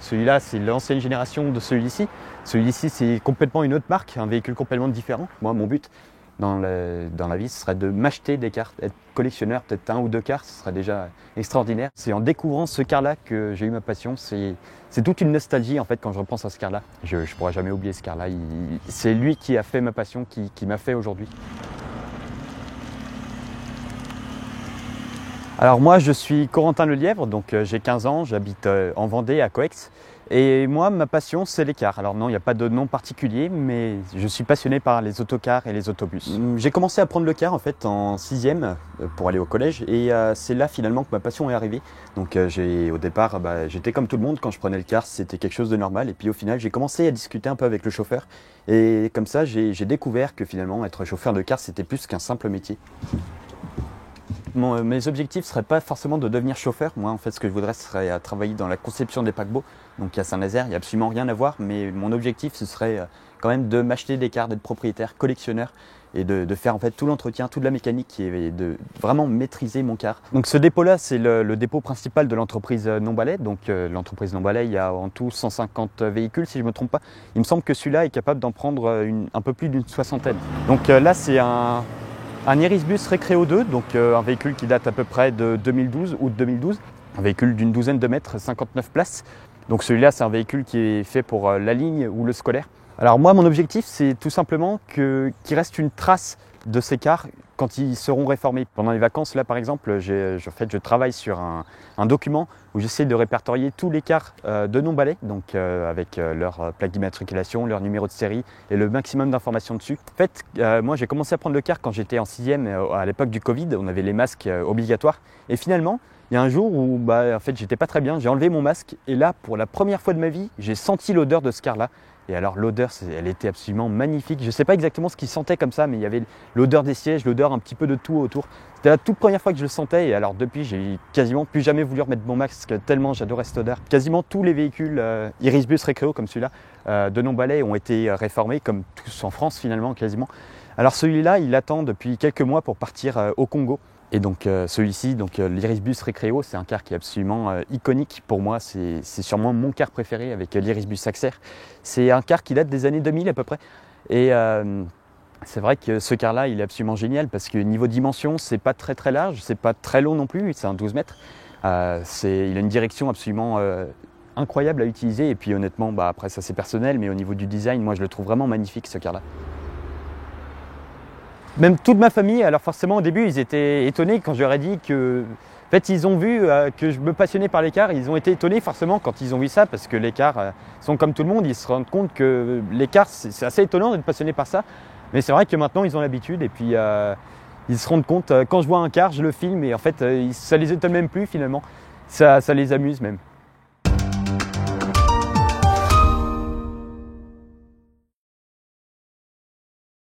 celui-là c'est l'ancienne génération de celui-ci. Celui-ci c'est complètement une autre marque, un véhicule complètement différent. Moi mon but dans la vie ce serait de m'acheter des cars, être collectionneur, peut-être 1 ou 2 cars, ce serait déjà extraordinaire. C'est en découvrant ce car-là que j'ai eu ma passion, c'est toute une nostalgie en fait quand je repense à ce car-là. Je ne pourrai jamais oublier ce car-là, c'est lui qui a fait ma passion, qui m'a fait aujourd'hui. Alors moi je suis Corentin Lelièvre, donc j'ai 15 ans, j'habite en Vendée à Coex. Et moi ma passion c'est les cars. Alors non, il n'y a pas de nom particulier, mais je suis passionné par les autocars et les autobus. J'ai commencé à prendre le car en fait en 6e pour aller au collège et c'est là finalement que ma passion est arrivée. Donc au départ j'étais comme tout le monde, quand je prenais le car c'était quelque chose de normal et puis au final j'ai commencé à discuter un peu avec le chauffeur et comme ça j'ai découvert que finalement être chauffeur de car c'était plus qu'un simple métier. Mes objectifs ne seraient pas forcément de devenir chauffeur. Moi, en fait, ce que je voudrais, ce serait travailler dans la conception des paquebots. Donc à Saint-Nazaire, il n'y a absolument rien à voir, mais mon objectif, ce serait quand même de m'acheter des cars, d'être propriétaire, collectionneur et de faire en fait tout l'entretien, toute la mécanique et de vraiment maîtriser mon car. Donc ce dépôt-là, c'est le dépôt principal de l'entreprise Non-Balai. Donc l'entreprise Non-Balai, il y a en tout 150 véhicules, si je ne me trompe pas. Il me semble que celui-là est capable d'en prendre un peu plus d'une soixantaine. Donc là, c'est un Irisbus Recreo 2, donc un véhicule qui date à peu près de 2012, août 2012. Un véhicule d'une douzaine de mètres, 59 places. Donc celui-là, c'est un véhicule qui est fait pour la ligne ou le scolaire. Alors moi, mon objectif, c'est tout simplement qu'il reste une trace de ces cars quand ils seront réformés. Pendant les vacances, là par exemple, je travaille sur un document où j'essaie de répertorier tous les cars de Non-Balai, donc avec leur plaque d'immatriculation, leur numéro de série et le maximum d'informations dessus. En fait, moi j'ai commencé à prendre le car quand j'étais en 6e, à l'époque du Covid, on avait les masques obligatoires. Et finalement, il y a un jour où en fait, j'étais pas très bien, j'ai enlevé mon masque et là, pour la première fois de ma vie, j'ai senti l'odeur de ce car-là. Et alors l'odeur, elle était absolument magnifique. Je ne sais pas exactement ce qu'il sentait comme ça, mais il y avait l'odeur des sièges, l'odeur un petit peu de tout autour. C'était la toute première fois que je le sentais et alors depuis, j'ai quasiment plus jamais voulu remettre mon masque tellement j'adorais cette odeur. Quasiment tous les véhicules Irisbus Recreo comme celui-là de Non-Balai ont été réformés, comme tous en France finalement quasiment. Alors celui-là, il attend depuis quelques mois pour partir au Congo. Et donc celui-ci, l'Irisbus Recreo, c'est un car qui est absolument iconique pour moi. C'est sûrement mon car préféré avec l'Irisbus Axer. C'est un car qui date des années 2000 à peu près. Et c'est vrai que ce car-là, il est absolument génial parce que niveau dimension, c'est pas très très large, c'est pas très long non plus, c'est un 12 mètres. Il a une direction absolument incroyable à utiliser. Et puis honnêtement, après ça c'est personnel, mais au niveau du design, moi je le trouve vraiment magnifique ce car-là. Même toute ma famille, alors forcément au début ils étaient étonnés quand je leur ai dit que, en fait ils ont vu que je me passionnais par les cars, ils ont été étonnés forcément quand ils ont vu ça parce que les cars sont comme tout le monde, ils se rendent compte que les cars c'est assez étonnant d'être passionné par ça, mais c'est vrai que maintenant ils ont l'habitude et puis ils se rendent compte, quand je vois un car je le filme et en fait ça les étonne même plus finalement, ça les amuse même.